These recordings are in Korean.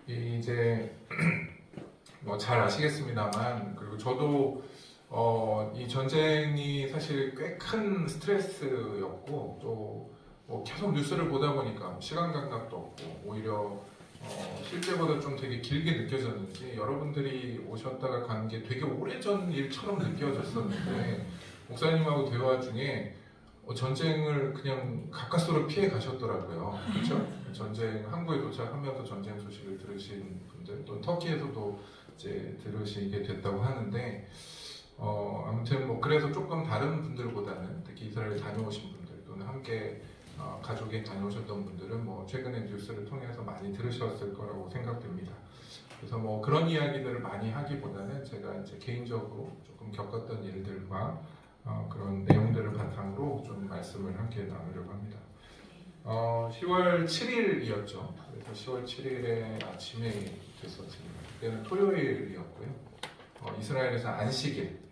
이제 뭐 잘 아시겠습니다만, 그리고 저도 이 전쟁이 사실 꽤 큰 스트레스였고, 또뭐 계속 뉴스를 보다 보니까 시간 감각도 없고, 오히려 실제보다 좀 되게 길게 느껴졌는지, 여러분들이 오셨다가 간 게 되게 오래전 일처럼 느껴졌었는데, 목사님하고 대화 중에 전쟁을 그냥 가까스로 피해 가셨더라고요. 그렇죠? 전쟁, 한국에 도착하면서 전쟁 소식을 들으신 분들, 또 터키에서도 이제 들으시게 됐다고 하는데, 아무튼 뭐 그래서 조금 다른 분들보다는, 특히 이스라엘 다녀오신 분들 또는 함께 가족이 다녀오셨던 분들은 뭐 최근에 뉴스를 통해서 많이 들으셨을 거라고 생각됩니다. 그래서 뭐 그런 이야기들을 많이 하기보다는 제가 이제 개인적으로 조금 겪었던 일들과 그런 내용들을 바탕으로 좀 말씀을 함께 나누려고 합니다. 10월 7일이었죠. 그래서 10월 7일에 아침에 됐었습니다. 그때는 토요일이었고요. 이스라엘에서 안식일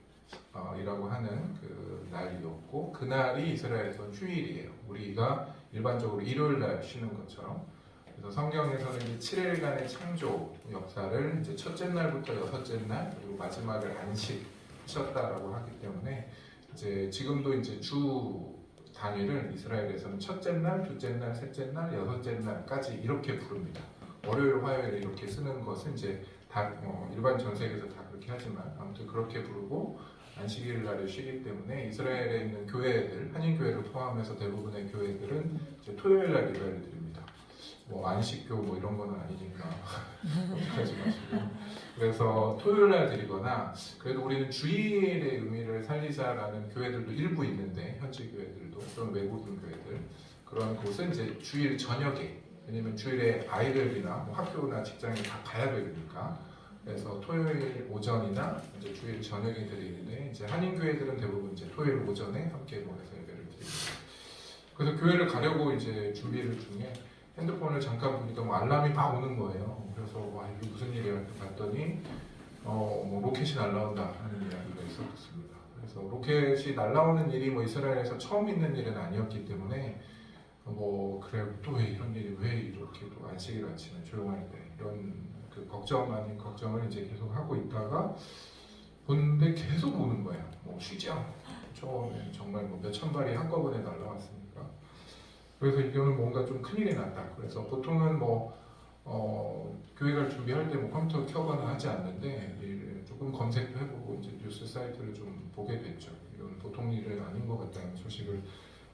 이라고 하는 그 날이었고, 그날이 이스라엘에서 휴일이에요. 우리가 일반적으로 일요일 날 쉬는 것처럼. 그래서 성경에서는 이제 7일간의 창조 역사를 이제 첫째 날부터 여섯째 날, 그리고 마지막을 안식하셨다라고 하기 때문에, 이제 지금도 이제 주 단위를 이스라엘에서는 첫째 날, 둘째 날, 셋째 날, 여섯째 날까지 이렇게 부릅니다. 월요일, 화요일 이렇게 쓰는 것은 이제 다 일반 전 세계에서 다 그렇게 하지만, 아무튼 그렇게 부르고 안식일 날에 쉬기 때문에 이스라엘에 있는 교회들, 한인 교회를 포함해서 대부분의 교회들은 이제 토요일 날 예배를 드립니다. 뭐 안식교 뭐 이런 거는 아니니까 하지 마시고. 그래서 토요일 날 드리거나, 그래도 우리는 주일의 의미를 살리자라는 교회들도 일부 있는데, 현지 교회들도, 그런 외국인 교회들, 그런 곳은 이제 주일 저녁에, 왜냐면 주일에 아이들이나 뭐 학교나 직장에 다 가야 되니까, 그래서 토요일 오전이나 이제 주일 저녁에 드리는데, 이제 한인 교회들은 대부분 이제 토요일 오전에 함께 모여서 예배를 드립니다. 그래서 교회를 가려고 이제 준비를 중에 핸드폰을 잠깐 보니까 뭐 알람이 막 오는 거예요. 그래서 와, 이게 무슨 일이야 봤더니 뭐 로켓이 날라온다 하는 이야기가 있었습니다. 그래서 로켓이 날라오는 일이 뭐 이스라엘에서 처음 있는 일은 아니었기 때문에, 뭐 그래 또 왜 이런 일이 왜 이렇게 또 안식일 아침에 조용할 때 이런 그 걱정 아닌 걱정을 이제 계속 하고 있다가 보는데 계속 오는 거예요. 뭐 쉬지 않고, 처음에 정말 뭐 몇천 발이 한꺼번에 날라왔으니까. 그래서 이거는 뭔가 좀 큰일이 났다. 그래서 보통은 뭐 교회 갈 준비할 때 뭐 컴퓨터 켜거나 하지 않는데, 조금 검색도 해보고 이제 뉴스 사이트를 좀 보게 됐죠. 이건 보통 일은 아닌 것 같다는 소식을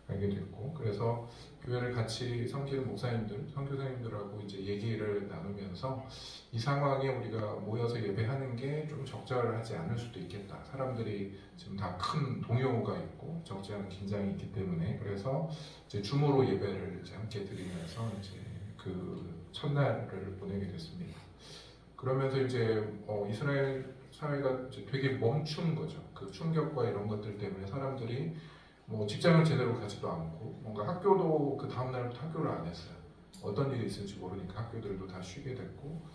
알게 됐고, 그래서 교회를 같이 섬기는 목사님들, 선교사님들하고 이제 얘기를 나누면서 이 상황에 우리가 모여서 예배하는 게 좀 적절하지 않을 수도 있겠다. 사람들이 지금 다 큰 동요가 있고 적지 않은 긴장이 있기 때문에, 그래서 이제 줌으로 예배를 이제 함께 드리면서 이제 그 첫날을 보내게 됐습니다. 그러면서 이제 이스라엘 사회가 이제 되게 멈춘 거죠. 그 충격과 이런 것들 때문에 사람들이 뭐 직장을 제대로 가지도 않고, 뭔가 학교도 그 다음날부터 학교를 안 했어요. 어떤 일이 있을지 모르니까 학교들도 다 쉬게 됐고,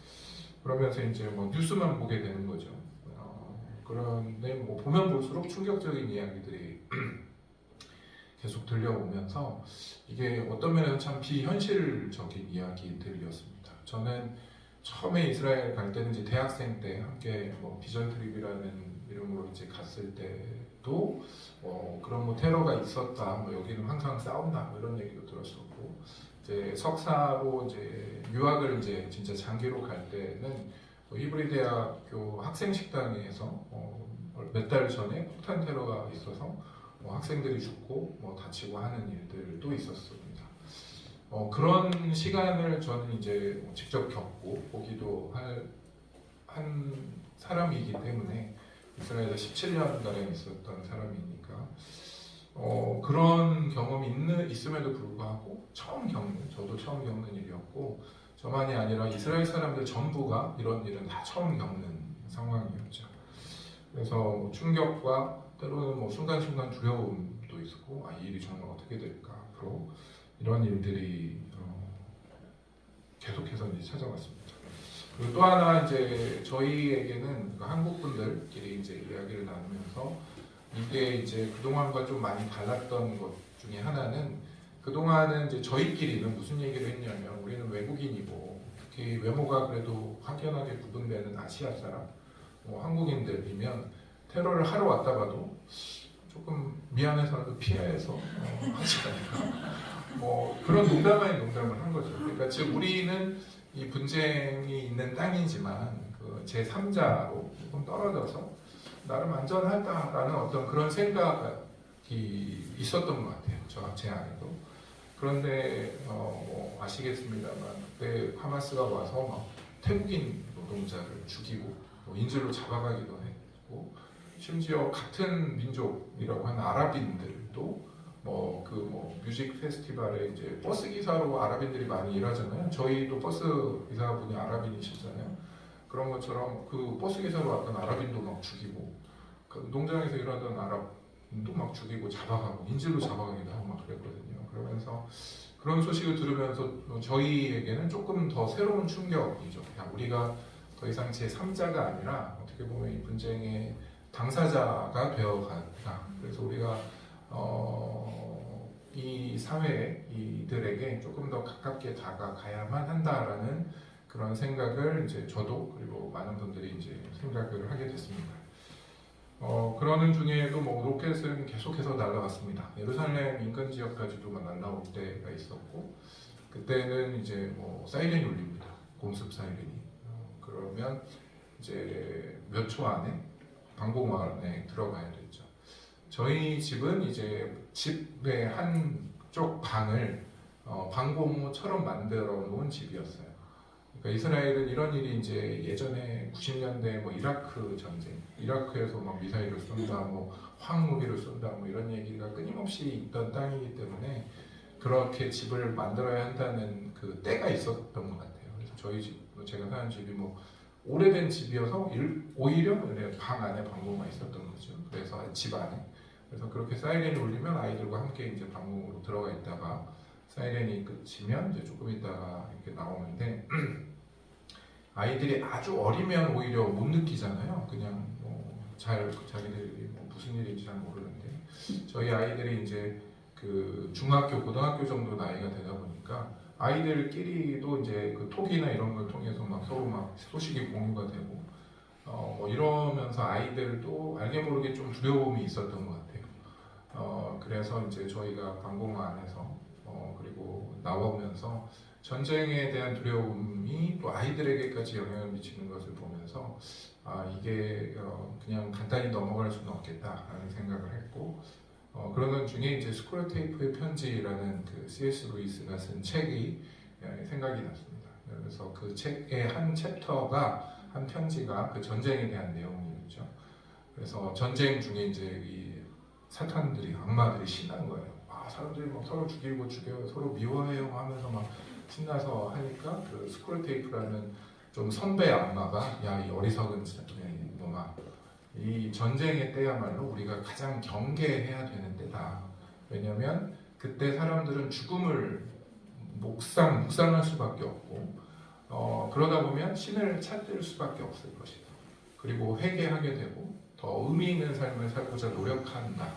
그러면서 이제 뭐 뉴스만 보게 되는 거죠. 그런데 뭐 보면 볼수록 충격적인 이야기들이 계속 들려오면서, 이게 어떤 면에서 참 비현실적인 이야기들이었습니다. 저는 처음에 이스라엘 갈 때는 이제 대학생 때 함께 뭐 비전 트립이라는 이름으로 이제 갔을 때도 그런 뭐 테러가 있었다, 뭐 여기는 항상 싸운다, 뭐 이런 얘기도 들었었고, 이제 석사로 이제 유학을 이제 진짜 장기로 갈 때는 히브리 대학교 학생 식당에서 몇 달 전에 폭탄 테러가 있어서 학생들이 죽고 다치고 하는 일들도 있었습니다. 그런 시간을 저는 이제 직접 겪고 보기도 한 사람이기 때문에, 이스라엘에 17년가량 있었던 사람이니까 그런 경험이 있음에도 불구하고 저도 처음 겪는 일이었고, 저만이 아니라 이스라엘 사람들 전부가 이런 일은 다 처음 겪는 상황이었죠. 그래서 뭐 충격과 때로는 뭐 순간순간 두려움도 있었고, 이 일이 정말 어떻게 될까 앞으로, 이런 일들이 계속해서 이제 찾아왔습니다. 그리고 또 하나 이제 저희에게는 한국 분들끼리 이제 이야기를 나누면서, 이게 이제 그동안과 좀 많이 달랐던 것 중에 하나는, 그동안은 이제 저희끼리는 무슨 얘기를 했냐면, 우리는 외국인이고 특히 외모가 그래도 확연하게 구분되는 아시아 사람, 뭐 한국인들이면 테러를 하러 왔다가도 조금 미안해서라도 피해서 하지 않을까. 뭐 그런 농담 아닌 농담을 한 거죠. 그러니까 즉 우리는 이 분쟁이 있는 땅이지만 그 제3자로 조금 떨어져서 나름 안전하다라는 어떤 그런 생각이 있었던 것 같아요. 제 안에도. 그런데 뭐 아시겠습니다만 그때 하마스가 와서 막 태국인 노동자를 죽이고 뭐 인질로 잡아가기도 했고 심지어 같은 민족이라고 하는 아랍인들도 뭐 뮤직 페스티벌에 이제 버스 기사로 아랍인들이 많이 일하잖아요. 저희도 버스 기사분이 아랍인이셨잖아요. 그런 것처럼 그 버스 기사로 왔던 아랍인도 막 죽이고 그 농장에서 일하던 아랍인도 막 죽이고 잡아가고 인질로 잡아가기도 하고 막 그랬거든요. 그러면서 그런 소식을 들으면서 저희에게는 조금 더 새로운 충격이죠. 그냥 우리가 더 이상 제3자가 아니라 어떻게 보면 이 분쟁의 당사자가 되어간다. 그래서 우리가 이 사회 이들에게 조금 더 가깝게 다가가야만 한다라는 그런 생각을 이제 저도 그리고 많은 분들이 이제 생각을 하게 됐습니다. 그러는 중에도 뭐 로켓은 계속해서 날아갔습니다. 예루살렘 인근 지역까지도 날아올 때가 있었고 그때는 이제 뭐 사이렌이 울립니다. 공습 사이렌이. 그러면 이제 몇 초 안에 방공망에 들어가야 됐죠. 저희 집은 이제 집의 한쪽 방을 방공호처럼 만들어 놓은 집이었어요. 그러니까 이스라엘은 이런 일이 이제 예전에 90년대 뭐 이라크 전쟁, 이라크에서 막 미사일을 쏜다, 뭐 화학무기를 쏜다, 뭐 이런 얘기가 끊임없이 있던 땅이기 때문에 그렇게 집을 만들어야 한다는 그 때가 있었던 것 같아요. 그래서 저희 집, 제가 사는 집이 뭐 오래된 집이어서 오히려 방 안에 방공호가 있었던 거죠. 그래서 집 안에. 그래서 그렇게 사이렌이 울리면 아이들과 함께 이제 방공으로 들어가 있다가 사이렌이 끝이면 이제 조금 있다가 이렇게 나오는데 아이들이 아주 어리면 오히려 못 느끼잖아요. 그냥 자기들이 뭐 무슨 일인지 잘 모르는데 저희 아이들이 이제 그 중학교, 고등학교 정도 나이가 되다 보니까 아이들끼리도 이제 그 톡이나 이런 걸 통해서 막 서로 막 소식이 공유가 되고 뭐 이러면서 아이들도 알게 모르게 좀 두려움이 있었던 것 같아요. 그래서 이제 저희가 방공호 안에서 그리고 나오면서 전쟁에 대한 두려움이 또 아이들에게까지 영향을 미치는 것을 보면서 이게 그냥 간단히 넘어갈 수는 없겠다라는 생각을 했고 그러던 중에 이제 스크롤테이프의 편지라는 그 C.S. 루이스가 쓴 책이 생각이 났습니다. 그래서 그 책의 한 챕터가 한 편지가 그 전쟁에 대한 내용이었죠. 그래서 전쟁 중에 이제 이 사탄들이 악마들이 신난 거예요. 사람들이 막 서로 죽이고 죽여요, 서로 미워해요 하면서 막 신나서 하니까 그 스크롤테이프라는 좀 선배 악마가 야 이 어리석은 놈아 이 전쟁의 때야말로 우리가 가장 경계해야 되는 때다. 왜냐면 그때 사람들은 죽음을 묵상할 수밖에 없고 그러다 보면 신을 찾을 수밖에 없을 것이다. 그리고 회개하게 되고 더 의미 있는 삶을 살고자 노력한다.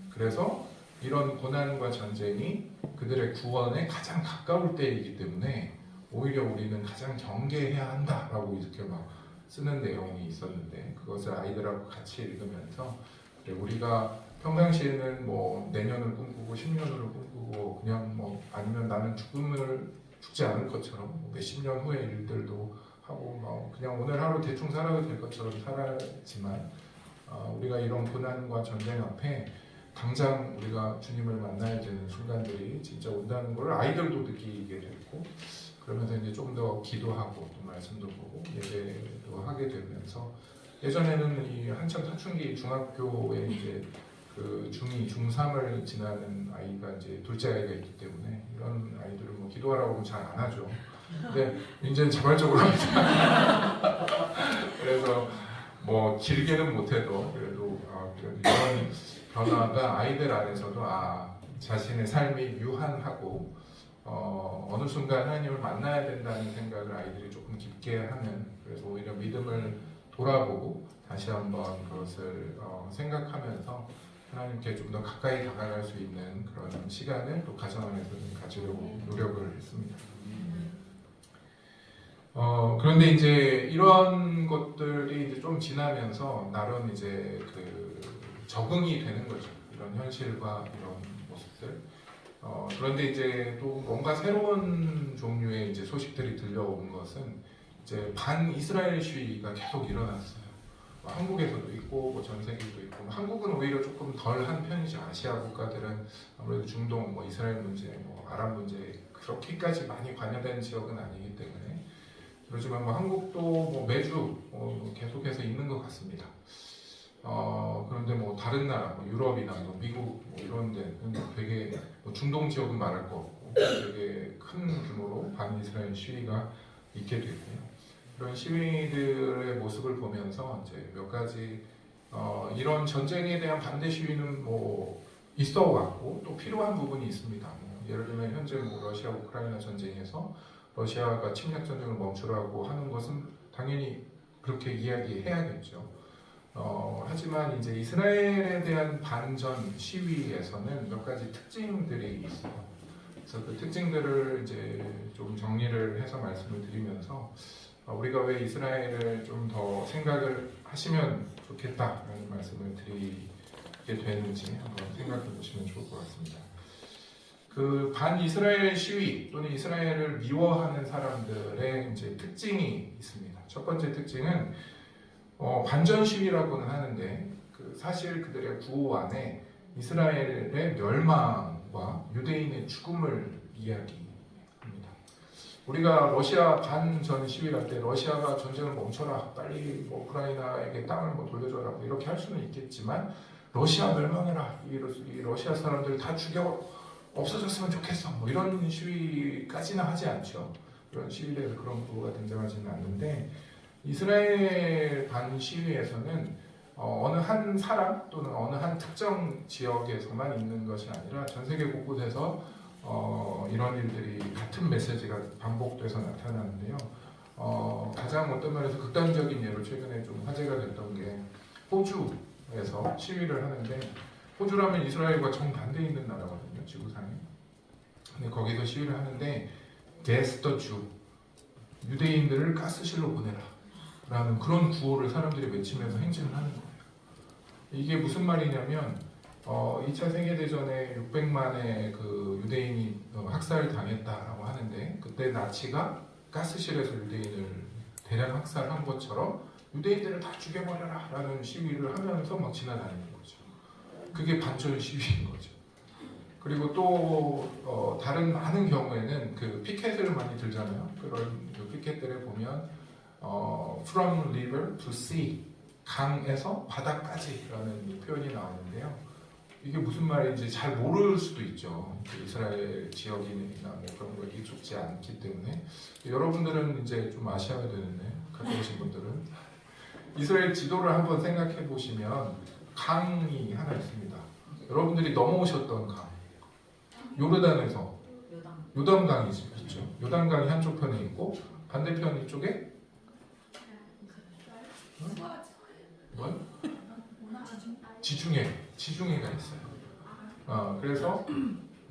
그래서 이런 고난과 전쟁이 그들의 구원에 가장 가까울 때이기 때문에 오히려 우리는 가장 경계해야 한다라고 이렇게 막 쓰는 내용이 있었는데 그것을 아이들하고 같이 읽으면서 우리가 평상시에는 뭐 내년을 꿈꾸고 10년을 꿈꾸고 그냥 뭐 아니면 나는 죽지 않을 것처럼 몇십 년 후의 일들도 하고 뭐 그냥 오늘 하루 대충 살아도 될 것처럼 살았지만 우리가 이런 고난과 전쟁 앞에 당장 우리가 주님을 만나야 되는 순간들이 진짜 온다는 걸 아이들도 느끼게 됐고 그러면서 이제 좀 더 기도하고 또 말씀도 보고 예배도 하게 되면서 예전에는 이 한참 사춘기 중학교에 이제 그 중2, 중3을 지나는 아이가 이제 둘째 아이가 있기 때문에 이런 아이들을 뭐 기도하라고 하면 잘 안 하죠. 근데 이제는 자발적으로 합니다. 그래서 뭐 길게는 못해도 그래도 이런 변화가 아이들 안에서도 자신의 삶이 유한하고 어느 순간 하나님을 만나야 된다는 생각을 아이들이 조금 깊게 하는 그래서 오히려 믿음을 돌아보고 다시 한번 그것을 생각하면서 하나님께 좀 더 가까이 다가갈 수 있는 그런 시간을 또 가정 안에서 좀 가지려고 노력을 했습니다. 그런데 이제 이런 것들이 이제 좀 지나면서 나름 이제 그 적응이 되는 거죠. 이런 현실과 이런 모습들. 그런데 이제 또 뭔가 새로운 종류의 이제 소식들이 들려오는 것은 이제 반 이스라엘 시위가 계속 일어났어요. 뭐 한국에서도 있고 전 세계도 있고 한국은 오히려 조금 덜한 편이죠. 아시아 국가들은 아무래도 중동, 뭐 이스라엘 문제, 뭐 아랍 문제에 그렇게까지 많이 관여된 지역은 아니기 때문에 그렇지만 뭐 한국도 뭐 매주 계속해서 있는 것 같습니다. 그런데 뭐 다른 나라, 뭐 유럽이나 뭐 미국 뭐 이런 데는 되게 뭐 중동 지역은 말할 거 없고 되게 큰 규모로 반이스라엘 시위가 있게 되고요. 그런 시위들의 모습을 보면서 이제 몇 가지 이런 전쟁에 대한 반대 시위는 뭐 있어 왔고 또 필요한 부분이 있습니다. 뭐 예를 들면 현재 뭐 러시아 우크라이나 전쟁에서 러시아가 침략 전쟁을 멈추라고 하는 것은 당연히 그렇게 이야기해야겠죠. 하지만 이제 이스라엘에 대한 반전 시위에서는 몇 가지 특징들이 있어요. 그래서 그 특징들을 이제 좀 정리를 해서 말씀을 드리면서 우리가 왜 이스라엘을 좀 더 생각을 하시면 좋겠다라는 말씀을 드리게 되는지 한번 생각해 보시면 좋을 것 같습니다. 그 반이스라엘 시위 또는 이스라엘을 미워하는 사람들의 이제 특징이 있습니다. 첫 번째 특징은 반전 시위라고는 하는데 사실 그들의 구호 안에 이스라엘의 멸망과 유대인의 죽음을 이야기합니다. 우리가 러시아 반전 시위할 때 러시아가 전쟁을 멈춰라, 빨리 뭐 우크라이나에게 땅을 뭐 돌려줘라 뭐 이렇게 할 수는 있겠지만 러시아 멸망해라, 이 러시아 사람들 다 죽여 없어졌으면 좋겠어 뭐 이런 시위까지는 하지 않죠. 그런 시위에서 그런 구호가 등장하지는 않는데 이스라엘 반 시위에서는 어느 한 사람 또는 어느 한 특정 지역에서만 있는 것이 아니라 전 세계 곳곳에서 이런 일들이 같은 메시지가 반복돼서 나타나는데요. 가장 어떤 면에서 극단적인 예로 최근에 좀 화제가 됐던 게 호주에서 시위를 하는데 호주라면 이스라엘과 정반대에 있는 나라거든요. 지구상에. 근데 거기서 시위를 하는데 Death the Jew, 유대인들을 가스실로 보내라 라는 그런 구호를 사람들이 외치면서 행진을 하는 거예요. 이게 무슨 말이냐면 2차 세계대전에 600만의 그 유대인이 학살당했다라고 하는데 그때 나치가 가스실에서 유대인을 대량 학살한 것처럼 유대인들을 다 죽여버려라 라는 시위를 하면서 막 지나다니는 거죠. 그게 반전 시위인 거죠. 그리고 또 다른 많은 경우에는 그 피켓을 많이 들잖아요. 그런 그 피켓들에 보면 from river to sea, 강에서 바다까지라는 표현이 나오는데요. 이게 무슨 말인지 잘 모를 수도 있죠. 그 이스라엘 지역인이나 뭐 그런 거에 익숙지 않기 때문에 여러분들은 이제 좀 아셔야 되는데 가까우신 분들은 이스라엘 지도를 한번 생각해 보시면 강이 하나 있습니다. 여러분들이 넘어오셨던 강, 요르단에서 요단강이죠. 그렇죠? 요단강이 한쪽 편에 있고 반대편 이쪽에 뭐? 지중해가 있어요. 그래서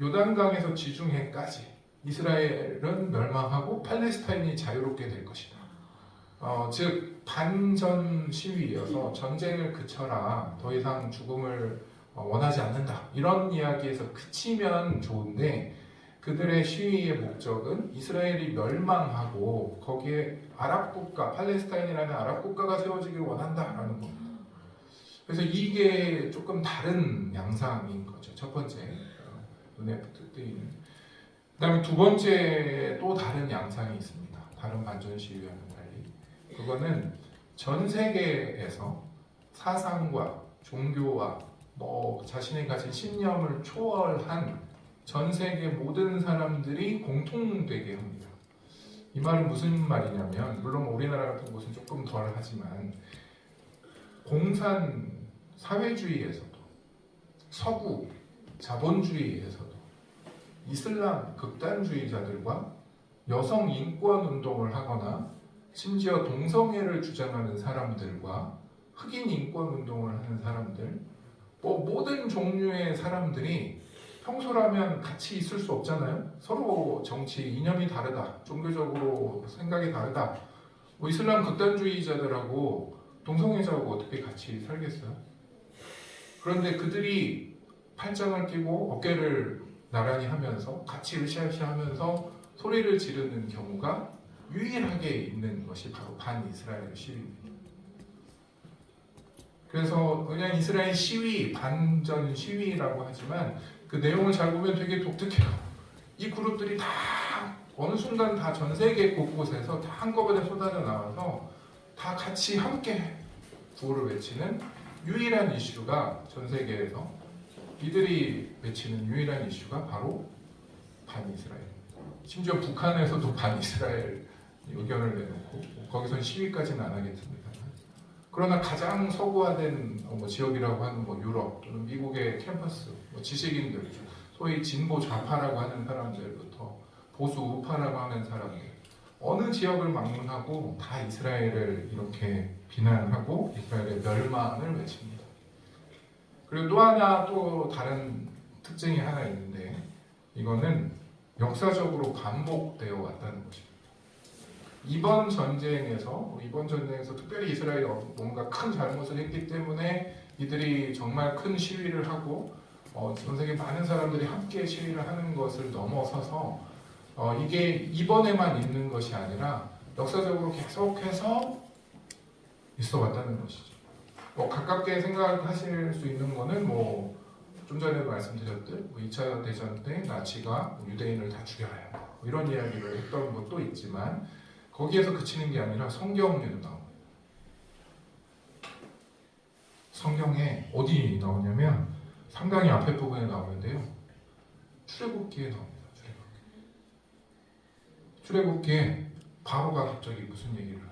요단강에서 지중해까지 이스라엘은 멸망하고 팔레스타인이 자유롭게 될 것이다. 즉 반전 시위여서 전쟁을 그쳐라, 더 이상 죽음을 원하지 않는다, 이런 이야기에서 그치면 좋은데 그들의 시위의 목적은 이스라엘이 멸망하고 거기에 아랍 국가, 팔레스타인이라는 아랍 국가가 세워지길 원한다라는 겁니다. 그래서 이게 조금 다른 양상인 거죠. 첫 번째 눈에 띄는. 그다음에 두 번째 또 다른 양상이 있습니다. 다른 반전 시위와는 달리 그거는 전 세계에서 사상과 종교와 뭐 자신이 가진 신념을 초월한 전 세계 모든 사람들이 공통되게 합니다. 이 말은 무슨 말이냐면, 물론 우리나라 같은 곳은 조금 덜 하지만 공산 사회주의에서도 서구 자본주의에서도 이슬람 극단주의자들과 여성 인권 운동을 하거나 심지어 동성애를 주장하는 사람들과 흑인 인권 운동을 하는 사람들, 모든 종류의 사람들이 평소라면 같이 있을 수 없잖아요. 서로 정치 이념이 다르다, 종교적으로 생각이 다르다. 뭐 이슬람 극단주의자들하고 동성애자하고 어떻게 같이 살겠어요? 그런데 그들이 팔짱을 끼고 어깨를 나란히 하면서 같이 으쌰으쌰하면서 소리를 지르는 경우가 유일하게 있는 것이 바로 반이스라엘 시위입니다. 그래서 그냥 이스라엘 시위, 반전 시위라고 하지만 그 내용을 잘 보면 되게 독특해요. 이 그룹들이 다 어느 순간 다 전 세계 곳곳에서 다 한꺼번에 쏟아져 나와서 다 같이 함께 구호를 외치는 유일한 이슈가 전 세계에서 이들이 외치는 유일한 이슈가 바로 반이스라엘. 심지어 북한에서도 반이스라엘 의견을 내놓고 거기선 시위까지는 안 하겠습니다. 그러나 가장 서구화된 지역이라고 하는 유럽 또는 미국의 캠퍼스, 지식인들, 소위 진보 좌파라고 하는 사람들부터 보수 우파라고 하는 사람들, 어느 지역을 방문하고 다 이스라엘을 이렇게 비난하고 이스라엘의 멸망을 외칩니다. 그리고 또 다른 특징이 하나 있는데 이거는 역사적으로 반복되어 왔다는 것입니다. 이번 전쟁에서 특별히 이스라엘이 뭔가 큰 잘못을 했기 때문에 이들이 정말 큰 시위를 하고 전 세계 많은 사람들이 함께 시위를 하는 것을 넘어서서 이게 이번에만 있는 것이 아니라 역사적으로 계속해서 있어 왔다는 것이죠. 가깝게 생각하실 수 있는 거는 좀 전에도 말씀드렸듯 2차 대전 때 나치가 유대인을 다 죽여야 한다 이런 이야기를 했던 것도 있지만 거기에서 그치는 게 아니라 성경에도 나옵니다. 성경에 어디 나오냐면 상당히 앞에 부분에 나오는데요. 출애굽기에 나옵니다. 출애굽기에 바로가 갑자기 무슨 얘기를 해요?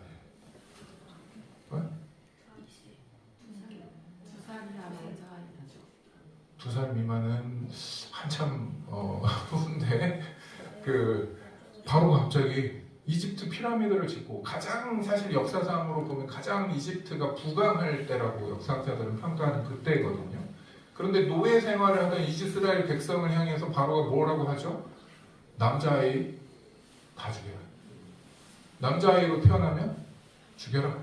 두 살 미만은 한참 후인데 바로가 갑자기 이집트 피라미드를 짓고 사실 역사상으로 보면 가장 이집트가 부강할 때라고 역사학자들은 평가하는 그때거든요. 그런데 노예 생활을 하던 이스라엘 백성을 향해서 바로가 뭐라고 하죠? 남자아이 다 죽여라. 남자아이로 태어나면 죽여라.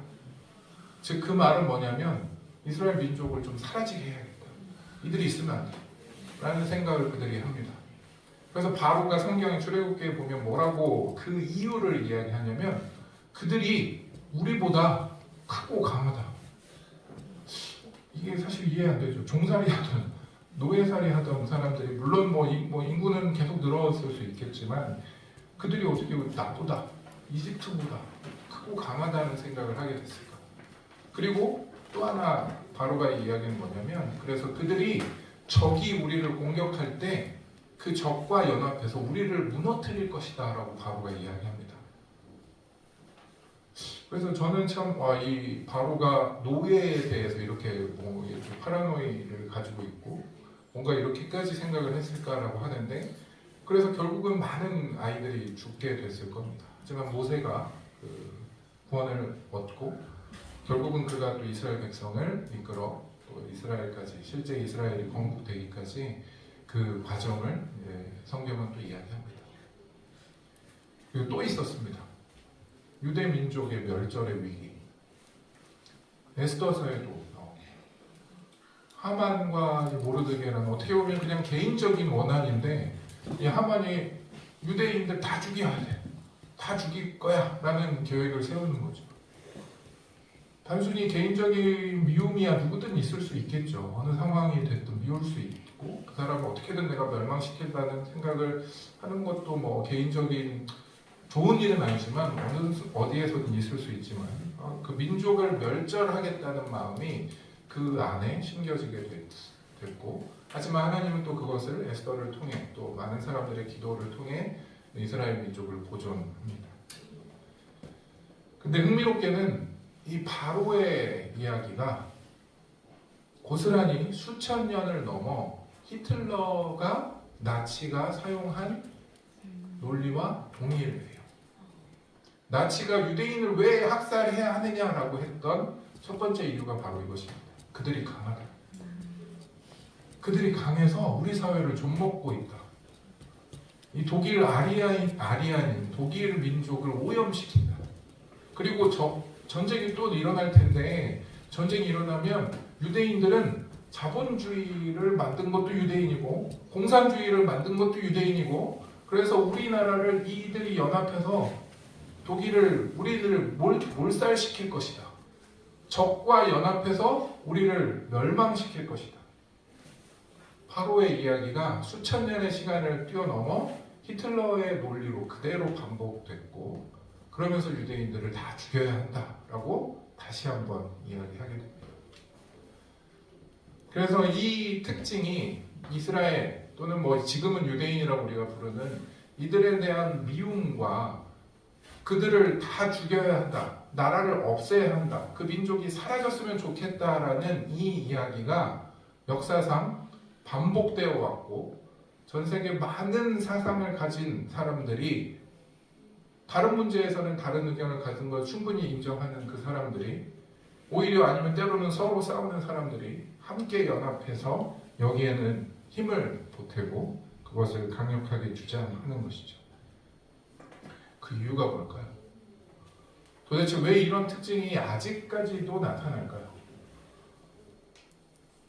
즉 그 말은 뭐냐면 이스라엘 민족을 좀 사라지게 해야겠다. 이들이 있으면 안 돼. 라는 생각을 그들이 합니다. 그래서 바로가 성경의 출애굽기에 보면 뭐라고 그 이유를 이야기하냐면 그들이 우리보다 크고 강하다. 이게 사실 이해 안 되죠. 종살이 하던 노예살이 하던 사람들이 물론 인구는 계속 늘어났을 수 있겠지만 그들이 어떻게 나보다 이집트보다 크고 강하다는 생각을 하게 됐을까. 그리고 또 하나 바로가 이야기는 뭐냐면 그래서 그들이 적이 우리를 공격할 때 그 적과 연합해서 우리를 무너뜨릴 것이다 라고 바로가 이야기합니다. 그래서 저는 참 이 바로가 노예에 대해서 이렇게 파라노이를 가지고 있고 뭔가 이렇게까지 생각을 했을까라고 하는데 그래서 결국은 많은 아이들이 죽게 됐을 겁니다. 하지만 모세가 구원을 얻고 결국은 그가 또 이스라엘 백성을 이끌어 또 이스라엘까지 실제 이스라엘이 건국되기까지 그 과정을 성경은 또 이야기합니다. 그리고 또 있었습니다. 유대 민족의 멸절의 위기. 에스더서에도 나옵니다. 하만과 모르드게는 어떻게 보면 그냥 개인적인 원한인데 이 하만이 유대인들 다 죽여야 돼. 다 죽일 거야 라는 계획을 세우는 거죠. 단순히 개인적인 미움이야 누구든 있을 수 있겠죠. 어느 상황이 됐든 미울 수 있고 그 사람을 어떻게든 내가 멸망시킨다는 생각을 하는 것도 개인적인 좋은 일은 아니지만 어디에서든 있을 수 있지만 그 민족을 멸절하겠다는 마음이 그 안에 심겨지게 됐고 하지만 하나님은 또 그것을 에스더를 통해 또 많은 사람들의 기도를 통해 이스라엘 민족을 보존합니다. 근데 흥미롭게는 이 바로의 이야기가 고스란히 수천 년을 넘어 히틀러가 나치가 사용한 논리와 동일해요. 나치가 유대인을 왜 학살해야 하느냐라고 했던 첫 번째 이유가 바로 이것입니다. 그들이 강하다. 그들이 강해서 우리 사회를 좀먹고 있다. 이 독일 아리아인 독일 민족을 오염시킨다. 그리고 전쟁이 또 일어날 텐데 전쟁이 일어나면 유대인들은 자본주의를 만든 것도 유대인이고 공산주의를 만든 것도 유대인이고 그래서 우리나라를 이들이 연합해서 우리를 몰살시킬 것이다. 적과 연합해서 우리를 멸망시킬 것이다. 바로의 이야기가 수천 년의 시간을 뛰어넘어 히틀러의 논리로 그대로 반복됐고 그러면서 유대인들을 다 죽여야 한다라고 다시 한번 이야기하게 됩니다. 그래서 이 특징이 이스라엘 또는 지금은 유대인이라고 우리가 부르는 이들에 대한 미움과 그들을 다 죽여야 한다, 나라를 없애야 한다, 그 민족이 사라졌으면 좋겠다라는 이 이야기가 역사상 반복되어 왔고 전 세계 많은 사상을 가진 사람들이 다른 문제에서는 다른 의견을 가진 걸 충분히 인정하는 그 사람들이 오히려 아니면 때로는 서로 싸우는 사람들이 함께 연합해서 여기에는 힘을 보태고 그것을 강력하게 주장하는 것이죠. 그 이유가 뭘까요? 도대체 왜 이런 특징이 아직까지도 나타날까요?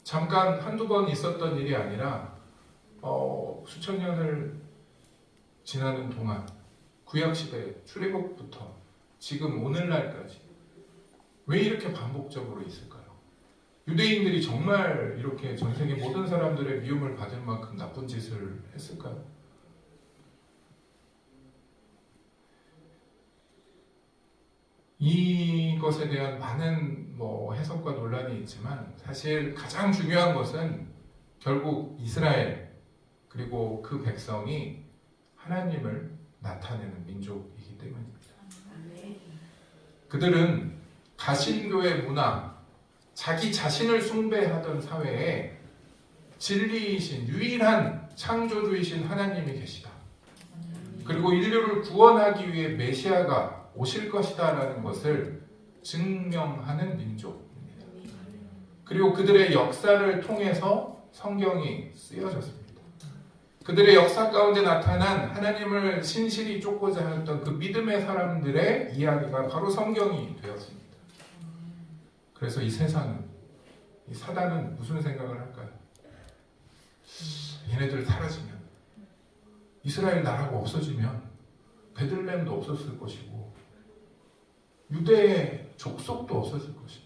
잠깐 한두 번 있었던 일이 아니라 수천 년을 지나는 동안 구약시대 출애굽부터 지금 오늘날까지 왜 이렇게 반복적으로 있을까요? 유대인들이 정말 이렇게 전 세계 모든 사람들의 미움을 받을 만큼 나쁜 짓을 했을까요? 이것에 대한 많은 해석과 논란이 있지만 사실 가장 중요한 것은 결국 이스라엘 그리고 그 백성이 하나님을 나타내는 민족이기 때문입니다. 그들은 가신교의 문화, 자기 자신을 숭배하던 사회에 진리이신 유일한 창조주이신 하나님이 계시다. 그리고 인류를 구원하기 위해 메시아가 오실 것이다 라는 것을 증명하는 민족입니다. 그리고 그들의 역사를 통해서 성경이 쓰여졌습니다. 그들의 역사 가운데 나타난 하나님을 신실히 쫓고자 했던 그 믿음의 사람들의 이야기가 바로 성경이 되었습니다. 그래서 이 세상은, 이 사단은 무슨 생각을 할까요? 얘네들 사라지면, 이스라엘 나라가 없어지면 베들레헴도 없었을 것이고 유대의 족속도 없었을 것이고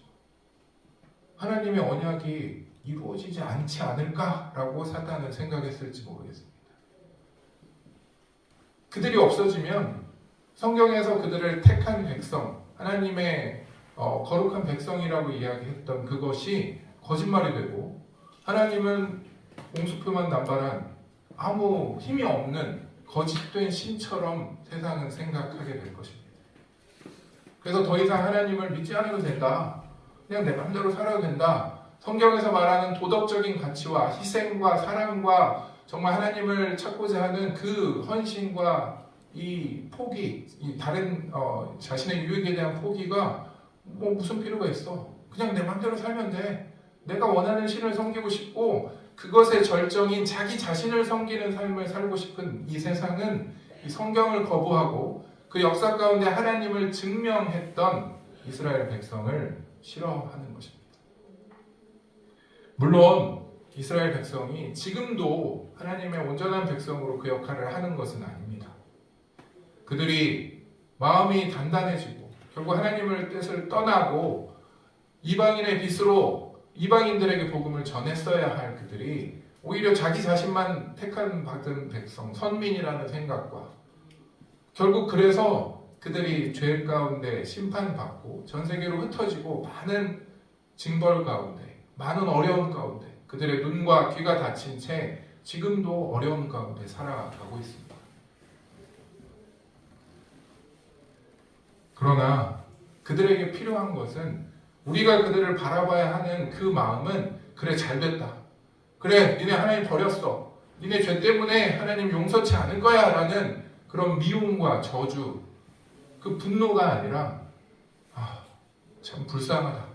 하나님의 언약이 이루어지지 않지 않을까라고 사탄은 생각했을지 모르겠습니다. 그들이 없어지면 성경에서 그들을 택한 백성, 하나님의 거룩한 백성이라고 이야기했던 그것이 거짓말이 되고 하나님은 옹수표만 남발한 아무 힘이 없는 거짓된 신처럼 세상은 생각하게 될 것입니다. 그래서 더 이상 하나님을 믿지 않아도 된다. 그냥 내 마음대로 살아도 된다. 성경에서 말하는 도덕적인 가치와 희생과 사랑과 정말 하나님을 찾고자 하는 그 헌신과 이 포기, 이 다른 자신의 유익에 대한 포기가 무슨 필요가 있어? 그냥 내 마음대로 살면 돼. 내가 원하는 신을 섬기고 싶고 그것의 절정인 자기 자신을 섬기는 삶을 살고 싶은 이 세상은 이 성경을 거부하고 그 역사 가운데 하나님을 증명했던 이스라엘 백성을 싫어하는 것입니다. 물론 이스라엘 백성이 지금도 하나님의 온전한 백성으로 그 역할을 하는 것은 아닙니다. 그들이 마음이 단단해지고 결국 하나님의 뜻을 떠나고 이방인의 빛으로 이방인들에게 복음을 전했어야 할 그들이 오히려 자기 자신만 받은 백성, 선민이라는 생각과 결국 그래서 그들이 죄 가운데 심판받고 전 세계로 흩어지고 많은 징벌 가운데, 많은 어려움 가운데 그들의 눈과 귀가 닫힌 채 지금도 어려움 가운데 살아가고 있습니다. 그러나 그들에게 필요한 것은 우리가 그들을 바라봐야 하는 그 마음은 그래 잘됐다. 그래 니네 하나님 버렸어. 니네 죄 때문에 하나님 용서치 않을 거야 라는 그런 미움과 저주 그 분노가 아니라 참 불쌍하다.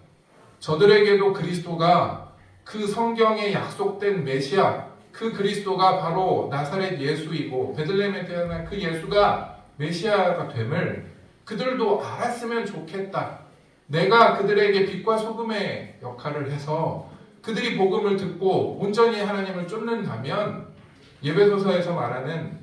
저들에게도 그리스도가 그 성경에 약속된 메시아, 그 그리스도가 바로 나사렛 예수이고 베들레헴에 태어난 그 예수가 메시아가 됨을 그들도 알았으면 좋겠다. 내가 그들에게 빛과 소금의 역할을 해서 그들이 복음을 듣고 온전히 하나님을 쫓는다면 예배소서에서 말하는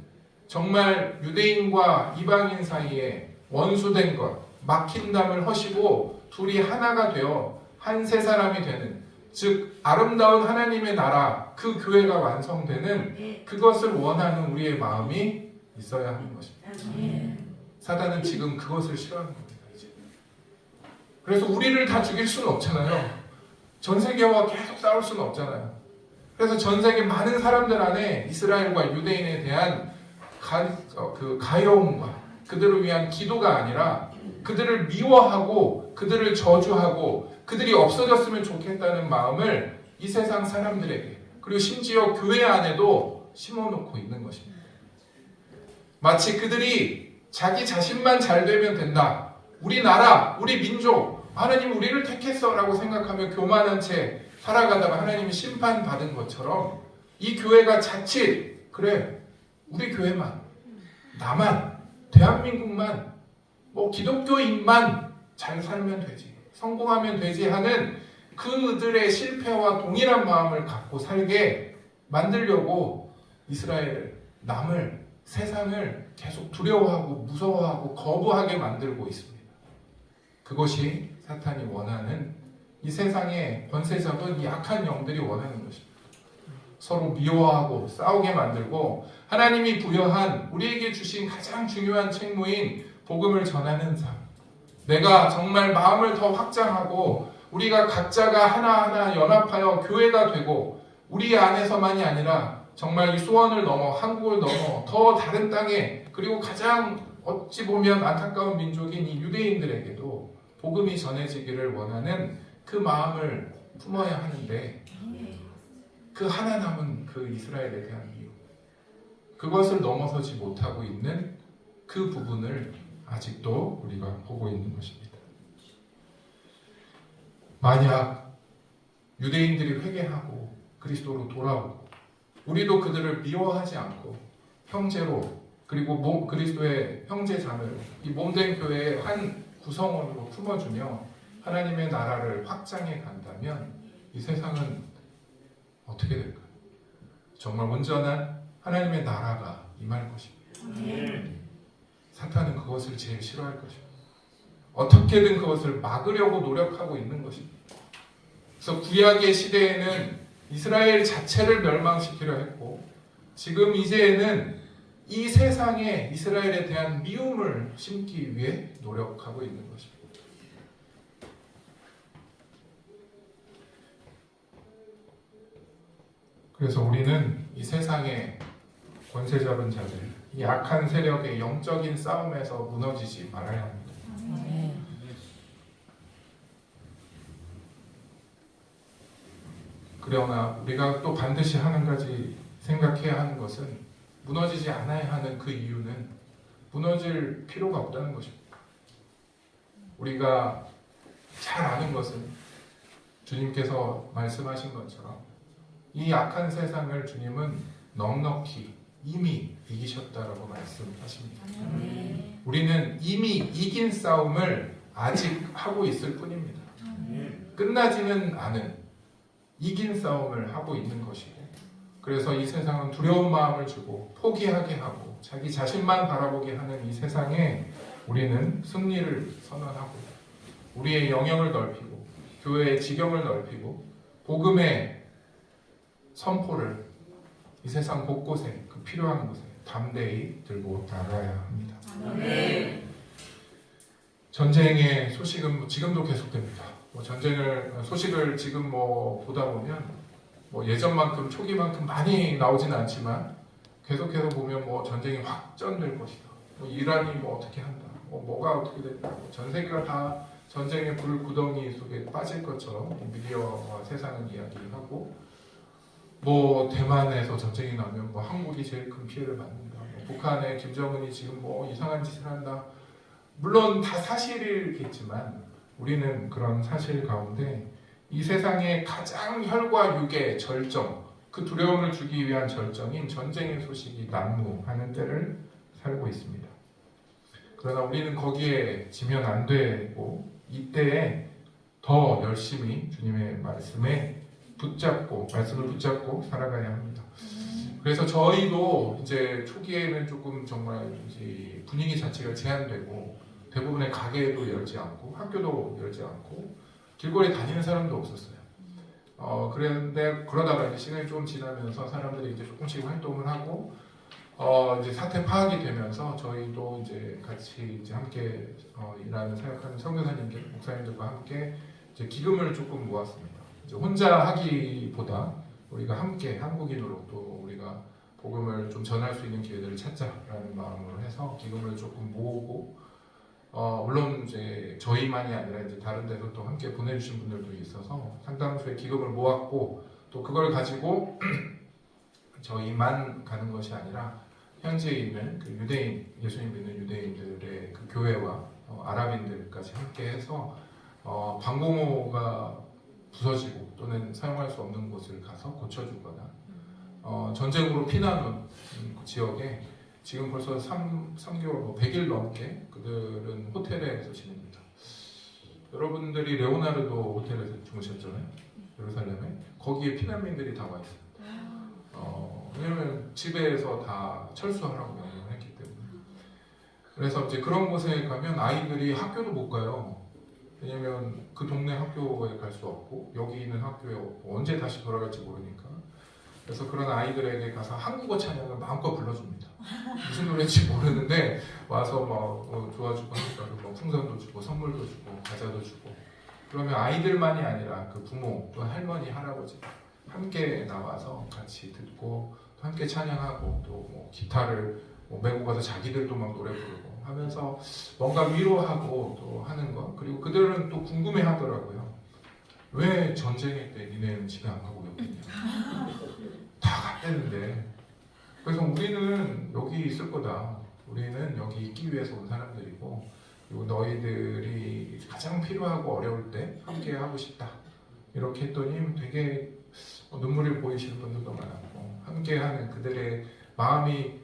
정말 유대인과 이방인 사이에 원수된 것, 막힌 담을 허시고 둘이 하나가 되어 한 세 사람이 되는, 즉 아름다운 하나님의 나라, 그 교회가 완성되는 그것을 원하는 우리의 마음이 있어야 하는 것입니다. 사단은 지금 그것을 싫어하는 겁니다. 이제. 그래서 우리를 다 죽일 수는 없잖아요. 전 세계와 계속 싸울 수는 없잖아요. 그래서 전 세계 많은 사람들 안에 이스라엘과 유대인에 대한 가여움과 그들을 위한 기도가 아니라 그들을 미워하고 그들을 저주하고 그들이 없어졌으면 좋겠다는 마음을 이 세상 사람들에게, 그리고 심지어 교회 안에도 심어놓고 있는 것입니다. 마치 그들이 자기 자신만 잘 되면 된다. 우리 나라, 우리 민족, 하나님 우리를 택했어 라고 생각하며 교만한 채 살아가다가 하나님이 심판받은 것처럼 이 교회가 자칫, 그래 우리 교회만, 나만, 대한민국만, 기독교인만 잘 살면 되지, 성공하면 되지 하는 그들의 실패와 동일한 마음을 갖고 살게 만들려고 이스라엘을, 남을, 세상을 계속 두려워하고 무서워하고 거부하게 만들고 있습니다. 그것이 사탄이 원하는, 이 세상의 권세 잡은 이 악한 영들이 원하는 것입니다. 서로 미워하고 싸우게 만들고 하나님이 부여한, 우리에게 주신 가장 중요한 책무인 복음을 전하는 삶, 내가 정말 마음을 더 확장하고 우리가 각자가 하나하나 연합하여 교회가 되고 우리 안에서만이 아니라 정말 이 수원을 넘어 한국을 넘어 더 다른 땅에, 그리고 가장 어찌 보면 안타까운 민족인 이 유대인들에게도 복음이 전해지기를 원하는 그 마음을 품어야 하는데, 그 하나 남은 그 이스라엘에 대한 이유, 그것을 넘어서지 못하고 있는 그 부분을 아직도 우리가 보고 있는 것입니다. 만약 유대인들이 회개하고 그리스도로 돌아오고 우리도 그들을 미워하지 않고 형제로, 그리고 그리스도의 형제 자매로 이 몸된 교회의 한 구성원으로 품어주며 하나님의 나라를 확장해 간다면 이 세상은 어떻게 될까요? 정말 온전한 하나님의 나라가 임할 것입니다. 사탄은 그것을 제일 싫어할 것입니다. 어떻게든 그것을 막으려고 노력하고 있는 것입니다. 그래서 구약의 시대에는 이스라엘 자체를 멸망시키려 했고, 지금 이제는 이 세상에 이스라엘에 대한 미움을 심기 위해 노력하고 있는 것입니다. 그래서 우리는 이 세상의 권세 잡은 자들, 이 악한 세력의 영적인 싸움에서 무너지지 말아야 합니다. 그러나 우리가 또 반드시 한 가지 생각해야 하는 것은, 무너지지 않아야 하는 그 이유는 무너질 필요가 없다는 것입니다. 우리가 잘 아는 것은 주님께서 말씀하신 것처럼 이 악한 세상을 주님은 넉넉히 이미 이기셨다라고 말씀하십니다. 우리는 이미 이긴 싸움을 아직 하고 있을 뿐입니다. 끝나지는 않은 이긴 싸움을 하고 있는 것이고, 그래서 이 세상은 두려운 마음을 주고 포기하게 하고 자기 자신만 바라보게 하는 이 세상에 우리는 승리를 선언하고 우리의 영역을 넓히고 교회의 지경을 넓히고 복음의 선포를 이 세상 곳곳에, 그 필요한 곳에 담대히 들고 나가야 합니다. 전쟁의 소식은 지금도 계속됩니다. 소식을 지금 보다 보면 예전만큼 초기만큼 많이 나오지는 않지만 계속해서 보면 전쟁이 확전될 것이다. 이란이 어떻게 한다. 뭐가 어떻게 된다. 전 세계가 다 전쟁의 불구덩이 속에 빠질 것처럼 미디어와 세상은 이야기하고, 대만에서 전쟁이 나면 한국이 제일 큰 피해를 받는다. 북한의 김정은이 지금 이상한 짓을 한다. 물론 다 사실이겠지만 우리는 그런 사실 가운데 이 세상의 가장 혈과 육의 절정, 그 두려움을 주기 위한 절정인 전쟁의 소식이 난무하는 때를 살고 있습니다. 그러나 우리는 거기에 지면 안 되고 이때에 더 열심히 주님의 말씀을 붙잡고 살아가야 합니다. 그래서 저희도 이제 초기에는 조금 정말 이제 분위기 자체가 제한되고 대부분의 가게도 열지 않고 학교도 열지 않고 길거리 다니는 사람도 없었어요. 그런데 그러다가 이제 시간이 좀 지나면서 사람들이 이제 조금씩 활동을 하고 이제 사태 파악이 되면서 저희도 이제 같이 이제 함께 일하는 사역하는 선교사님들, 목사님들과 함께 이제 기금을 조금 모았습니다. 이제 혼자 하기보다 우리가 함께 한국인으로 또 우리가 복음을 좀 전할 수 있는 기회들을 찾자라는 마음으로 해서 기금을 조금 모으고 물론 이제 저희만이 아니라 이제 다른 데서 또 함께 보내주신 분들도 있어서 상당수의 기금을 모았고 또 그걸 가지고 저희만 가는 것이 아니라 현지에 있는 그 유대인, 예수님 믿는 유대인들의 그 교회와 아랍인들까지 함께 해서 방공호가 부서지고 또는 사용할 수 없는 곳을 가서 고쳐주거나 전쟁으로 피난 온 그 지역에 지금 벌써 3개월, 100일 넘게 그들은 호텔에서 지냅니다. 여러분들이 레오나르도 호텔에서 주무셨잖아요. 예루살렘에. 거기에 피난민들이 다 와 있어요. 왜냐면 집에서 다 철수하라고 명령을 했기 때문에. 그래서 이제 그런 곳에 가면 아이들이 학교도 못 가요. 왜냐면 그 동네 학교에 갈 수 없고 여기 있는 학교에 없고 언제 다시 돌아갈지 모르니까. 그래서 그런 아이들에게 가서 한국어 찬양을 마음껏 불러줍니다. 무슨 노래인지 모르는데 와서 막 좋아주고 하니까 뭐 풍선도 주고 선물도 주고 과자도 주고. 그러면 아이들만이 아니라 그 부모 또 할머니 할아버지 함께 나와서 같이 듣고 또 함께 찬양하고 또 뭐 기타를 메고 가서 자기들도 막 노래 부르고 하면서 뭔가 위로하고 또 하는 것. 그리고 그들은 또 궁금해 하더라고요. 왜 전쟁일 때 니네는 집에 안 가고 여기 있냐. 다 갔대는데. 그래서 우리는 여기 있을 거다. 우리는 여기 있기 위해서 온 사람들이고 그리고 너희들이 가장 필요하고 어려울 때 함께 하고 싶다. 이렇게 했더니 되게 눈물이 보이시는 분들도 많았고 함께하는 그들의 마음이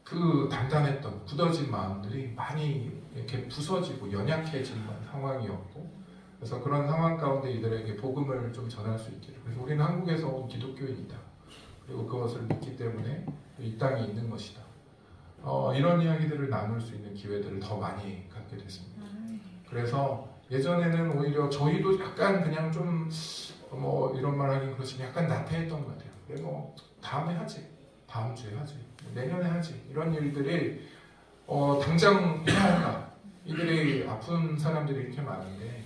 그 단단했던 굳어진 마음들이 많이 이렇게 부서지고 연약해진 상황이었고 그래서 그런 상황 가운데 이들에게 복음을 좀 전할 수 있기를. 그래서 우리는 한국에서 온 기독교인이다. 그리고 그것을 믿기 때문에 이 땅에 있는 것이다. 이런 이야기들을 나눌 수 있는 기회들을 더 많이 갖게 됐습니다. 그래서 예전에는 오히려 저희도 약간 그냥 좀 이런 말 하긴 그렇지만 약간 나태했던 것 같아요. 그래 다음에 하지, 다음 주에 하지, 내년에 하지 이런 일들이 당장 해야 할까? 이들이 아픈 사람들이 이렇게 많은데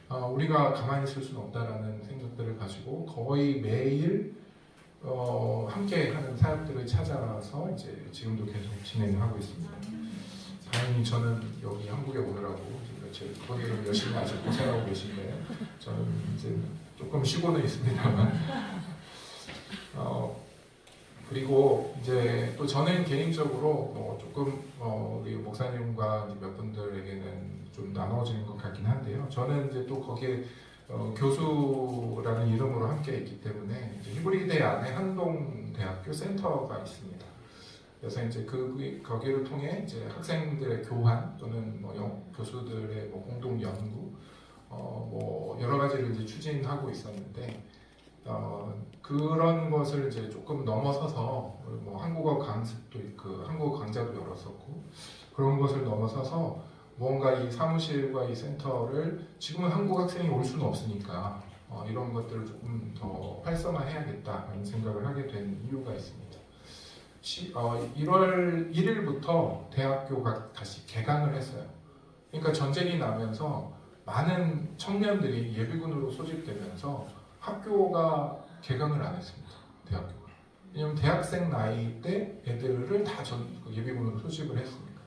우리가 가만히 있을 수는 없다라는 생각들을 가지고 거의 매일 함께 하는 사역들을 찾아서 이제 지금도 계속 진행하고 있습니다. 다행히 저는 여기 한국에 오느라고 며칠 거기를 열심히 아직 고생하고 계신데 저는 이제 조금 쉬고는 있습니다만 그리고 이제 또 저는 개인적으로 조금 우리 목사님과 몇 분들에게는 좀 나눠지는 것 같긴 한데요. 저는 이제 또 거기에 교수라는 이름으로 함께 있기 때문에 이제 히브리대 안에 한동대학교 센터가 있습니다. 그래서 이제 거기를 통해 이제 학생들의 교환 또는 교수들의 공동 연구 여러 가지를 이제 추진하고 있었는데 그런 것을 이제 조금 넘어서서 한국어 강습도 있고 한국어 강좌도 열었었고 그런 것을 넘어서서 뭔가 이 사무실과 이 센터를 지금은 한국 학생이 올 수는 없으니까 이런 것들을 조금 더 활성화해야겠다는 생각을 하게 된 이유가 있습니다. 1월 1일부터 대학교가 다시 개강을 했어요. 그러니까 전쟁이 나면서 많은 청년들이 예비군으로 소집되면서 학교가 개강을 안 했습니다. 대학교가. 왜냐하면 대학생 나이 때 애들을 다 예비군으로 소집을 했습니다.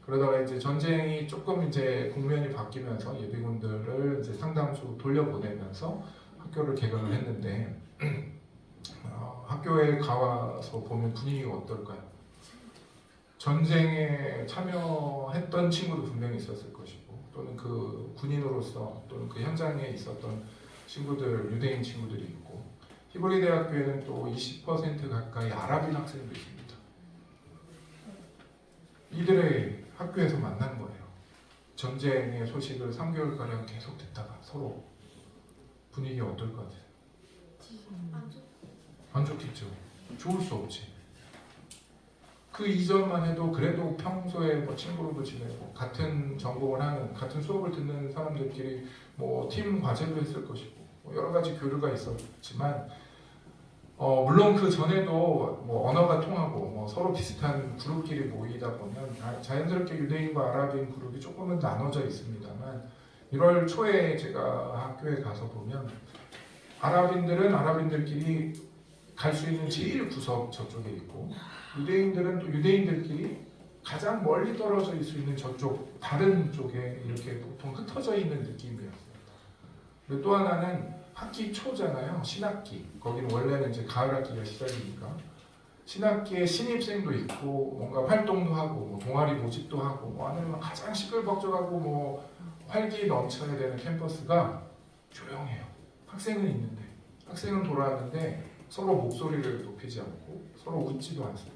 그러다가 이제 전쟁이 조금 이제 국면이 바뀌면서 예비군들을 이제 상당수 돌려보내면서 학교를 개강을 했는데 학교에 가서 보면 분위기가 어떨까요? 전쟁에 참여했던 친구도 분명히 있었을 것이고 또는 그 군인으로서 또는 그 현장에 있었던 친구들, 유대인 친구들이 있고, 히브리 대학교에는 또 20% 가까이 아랍인 학생도 있습니다. 이들의 학교에서 만난 거예요. 전쟁의 소식을 3개월가량 계속 듣다가 서로 분위기 어떨 것 같아요? 안 좋겠죠. 좋을 수 없지. 그 이전만 해도 그래도 평소에 뭐 친구로도 지내고 같은 전공을 하는, 같은 수업을 듣는 사람들끼리 뭐 팀 과제도 했을 것이고 뭐 여러 가지 교류가 있었지만 물론 그 전에도 뭐 언어가 통하고 뭐 서로 비슷한 그룹끼리 모이다 보면 자연스럽게 유대인과 아랍인 그룹이 조금은 나눠져 있습니다만 1월 초에 제가 학교에 가서 보면 아랍인들은 아랍인들끼리 갈 수 있는 제일 구석 저쪽에 있고 유대인들은 또 유대인들끼리 가장 멀리 떨어져 있을 수 있는 저쪽 다른 쪽에 이렇게 보통 흩어져 있는 느낌이었어요. 그리고 또 하나는 학기 초잖아요. 신학기. 거기는 원래는 이제 가을 학기가 시작이니까 신학기에 신입생도 있고 뭔가 활동도 하고 뭐 동아리 모집도 하고 뭐 아니면 가장 시끌벅적하고 뭐 활기 넘쳐야 되는 캠퍼스가 조용해요. 학생은 있는데 학생은 돌아왔는데 서로 목소리를 높이지 않고 서로 웃지도 않습니다.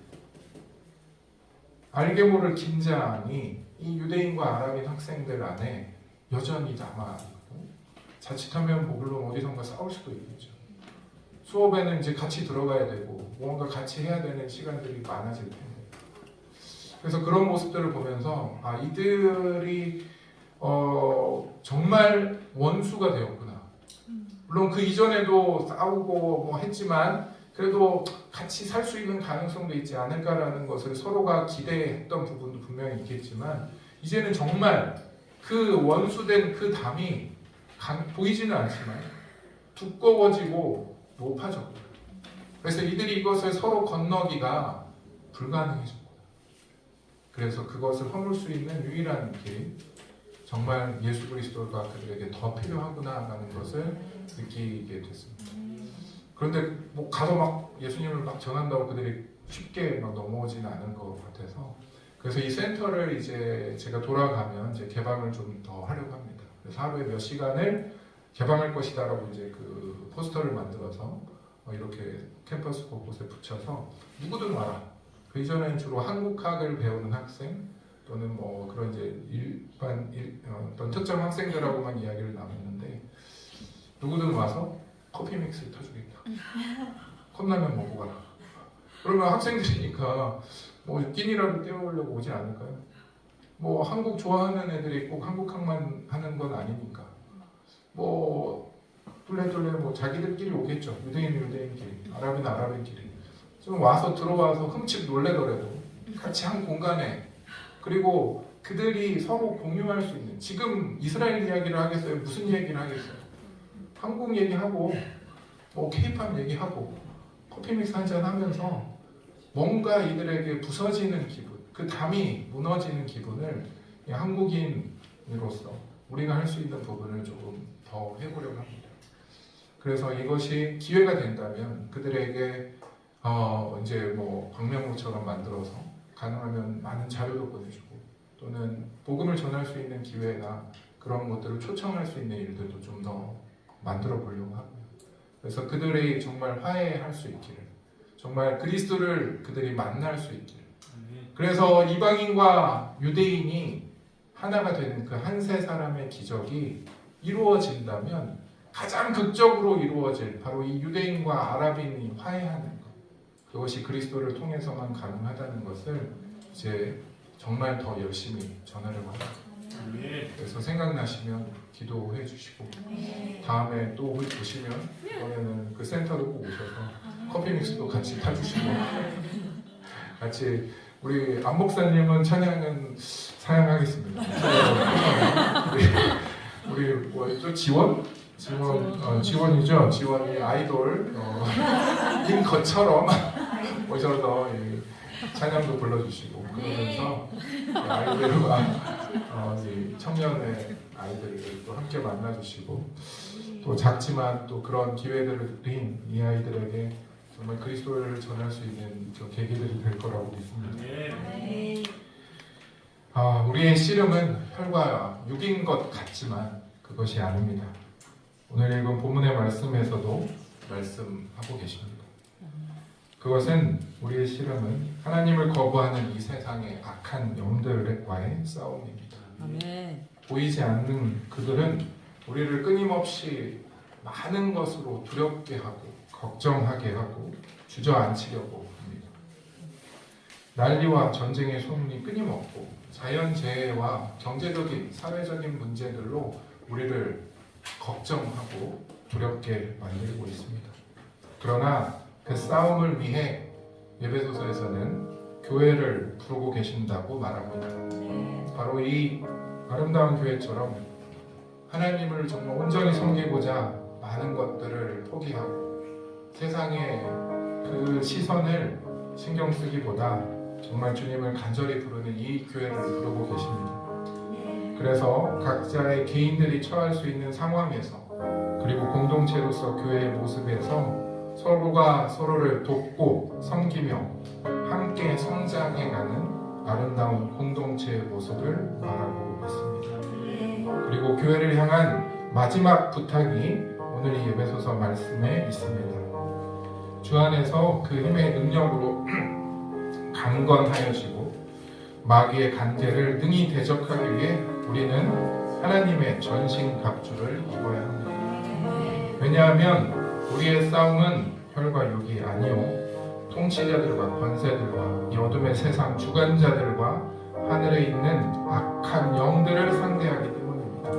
알게 모를 긴장이 이 유대인과 아랍인 학생들 안에 여전히 남아있고 자칫하면 뭐 물론 어디선가 싸울 수도 있겠죠. 수업에는 이제 같이 들어가야 되고 뭔가 같이 해야 되는 시간들이 많아질 텐데 그래서 그런 모습들을 보면서 이들이 정말 원수가 되었구나. 물론 그 이전에도 싸우고 뭐 했지만 그래도 같이 살 수 있는 가능성도 있지 않을까라는 것을 서로가 기대했던 부분도 분명히 있겠지만 이제는 정말 그 원수된 그 담이 보이지는 않지만 두꺼워지고 높아졌고 그래서 이들이 이것을 서로 건너기가 불가능해졌고 그래서 그것을 허물 수 있는 유일한 길이 정말 예수 그리스도가 그들에게 더 필요하구나라는 것을 느끼게 됐습니다. 그런데 뭐 가서 막 예수님을 막 전한다고 그들이 쉽게 막 넘어오지는 않은 것 같아서 그래서 이 센터를 이제 제가 돌아가면 이제 개방을 좀 더 하려고 합니다. 그래서 하루에 몇 시간을 개방할 것이다라고 이제 그 포스터를 만들어서 이렇게 캠퍼스 곳곳에 붙여서 누구든 와라. 그 이전에는 주로 한국학을 배우는 학생 또는 뭐 그런 이제 어떤 특정 학생들하고만 이야기를 나눴는데 누구든 와서 커피 믹스를 타주겠다. 컵라면 먹고 가라. 그러면 학생들이니까 뭐 끼니라도 때우려고 오지 않을까요? 뭐 한국 좋아하는 애들이 꼭 한국학만 하는 건 아니니까 뭐 뚫레뚫레 뭐 자기들끼리 오겠죠. 유대인끼리, 아랍인 아랍인끼리 좀 와서 들어와서 흠칫 놀래더라도 같이 한 공간에 그리고 그들이 서로 공유할 수 있는 지금 이스라엘 이야기를 하겠어요? 무슨 얘기를 하겠어요? 한국 얘기하고 뭐 케이팝 얘기하고 커피 믹스 한잔 하면서 뭔가 이들에게 부서지는 기분 그 담이 무너지는 기분을 한국인으로서 우리가 할 수 있는 부분을 조금 더 해보려고 합니다. 그래서 이것이 기회가 된다면 그들에게 이제 뭐 광명호처럼 만들어서 가능하면 많은 자료도 보내주고 또는 복음을 전할 수 있는 기회나 그런 것들을 초청할 수 있는 일들도 좀 더 만들어 보려고 하고요. 그래서 그들이 정말 화해할 수 있기를 정말 그리스도를 그들이 만날 수 있기를 그래서 이방인과 유대인이 하나가 되는 그 한 세 사람의 기적이 이루어진다면 가장 극적으로 이루어질 바로 이 유대인과 아랍인이 화해하는 것 그것이 그리스도를 통해서만 가능하다는 것을 이제 정말 더 열심히 전하려고 합니다. 그래서 생각나시면 기도해 주시고 다음에 또 보시면 이번에는 그 센터도 꼭 오셔서 커피 믹스도 같이 타주시고 같이 우리 안 목사님은 찬양은 사양하겠습니다. 우리 뭐였죠? 지원이죠. 지원이 아이돌 인 것처럼 오셔서 찬양도 불러주시고 그러면서 아이들과 청년의 아이들을 또 함께 만나주시고 또 작지만 또 그런 기회들을 드린 이 아이들에게 정말 그리스도를 전할 수 있는 계기들이 될 거라고 믿습니다. 우리의 씨름은 혈과 육인 것 같지만 그것이 아닙니다. 오늘 읽은 본문의 말씀에서도 말씀하고 계십니다. 그것은 우리의 씨름은 하나님을 거부하는 이 세상의 악한 영들과의 싸움입니다. 아멘. 보이지 않는 그들은 우리를 끊임없이 많은 것으로 두렵게 하고 걱정하게 하고 주저앉히려고 합니다. 난리와 전쟁의 소문이 끊임없고 자연재해와 경제적인 사회적인 문제들로 우리를 걱정하고 두렵게 만들고 있습니다. 그러나 그 싸움을 위해 에베소서에서는 교회를 부르고 계신다고 말합니다. 바로 이 아름다운 교회처럼 하나님을 정말 온전히 섬기고자 많은 것들을 포기하고 세상의 그 시선을 신경 쓰기보다 정말 주님을 간절히 부르는 이 교회를 부르고 계십니다. 그래서 각자의 개인들이 처할 수 있는 상황에서 그리고 공동체로서 교회의 모습에서 서로가 서로를 돕고 섬기며 함께 성장해가는 아름다운 공동체의 모습을 말하고 있습니다. 그리고 교회를 향한 마지막 부탁이 오늘 이 에베소서 말씀에 있습니다. 주 안에서 그 힘의 능력으로 강건하여지고 마귀의 간계를 능히 대적하기 위해 우리는 하나님의 전신갑주를 입어야 합니다. 왜냐하면 우리의 싸움은 혈과 육이 아니요 통치자들과 권세들과 이 어둠의 세상 주관자들과 하늘에 있는 악한 영들을 상대하기 때문입니다.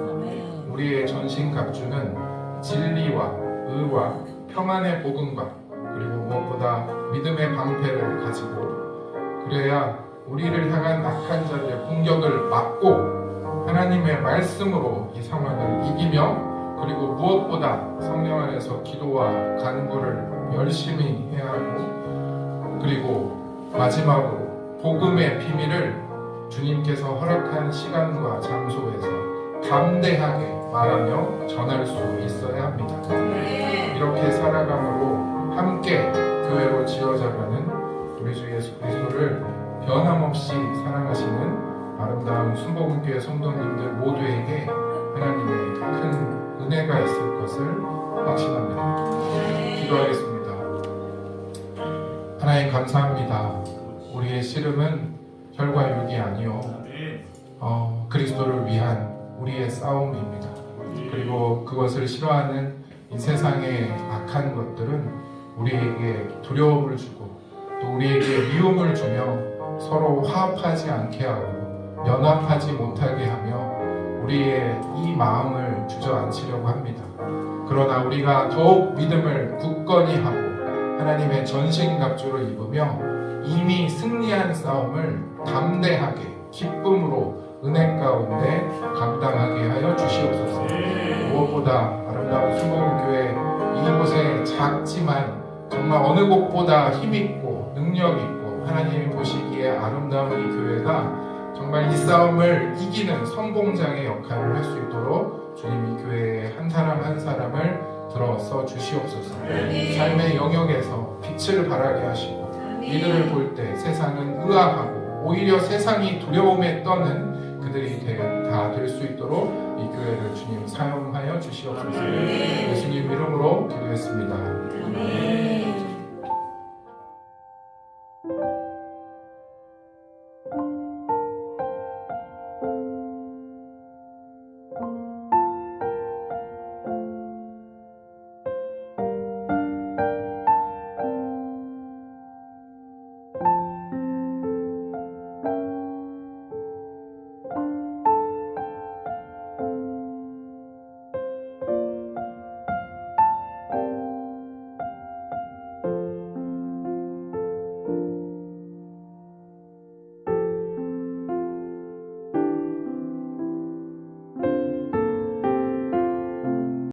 우리의 전신갑주는 진리와 의와 평안의 복음과 그리고 무엇보다 믿음의 방패를 가지고 그래야 우리를 향한 악한 자들의 공격을 막고 하나님의 말씀으로 이 상황을 이기며 그리고 무엇보다 성령 안에서 기도와 간구를 열심히 해야 하고 그리고 마지막으로 복음의 비밀을 주님께서 허락한 시간과 장소에서 담대하게 말하며 전할 수 있어야 합니다. 이렇게 살아감으로 함께 교회로 지어져가는 우리 주 예수 그리스도를 변함없이 사랑하시는 아름다운 순복음교회 성도님들 모두에게 하나님의 큰 은혜가 있을 것을 확신합니다. 기도하겠습니다. 하나님 감사합니다. 우리의 씨름은 혈과 육이 아니요 그리스도를 위한 우리의 싸움입니다. 그리고 그것을 싫어하는 이 세상의 악한 것들은 우리에게 두려움을 주고 또 우리에게 미움을 주며 서로 화합하지 않게 하고 연합하지 못하게 하며 우리의 이 마음을 주저앉히려고 합니다. 그러나 우리가 더욱 믿음을 굳건히 하고 하나님의 전신갑주를 입으며 이미 승리한 싸움을 담대하게 기쁨으로 은혜 가운데 감당하게 하여 주시옵소서. 무엇보다 아름다운 순복음교회 이곳에 작지만 정말 어느 곳보다 힘있고 능력있고 하나님이 보시기에 아름다운 이 교회가 정말 이 싸움을 이기는 선봉장의 역할을 할 수 있도록 주님 이 교회의 한 사람 한 사람을 들어서 주시옵소서. 삶의 영역에서 빛을 발하게 하시고 이들을 볼 때 세상은 의아하고 오히려 세상이 두려움에 떠는 그들이 다 될 수 있도록 이 교회를 주님 사용하여 주시옵소서. 예수님 이름으로 기도했습니다.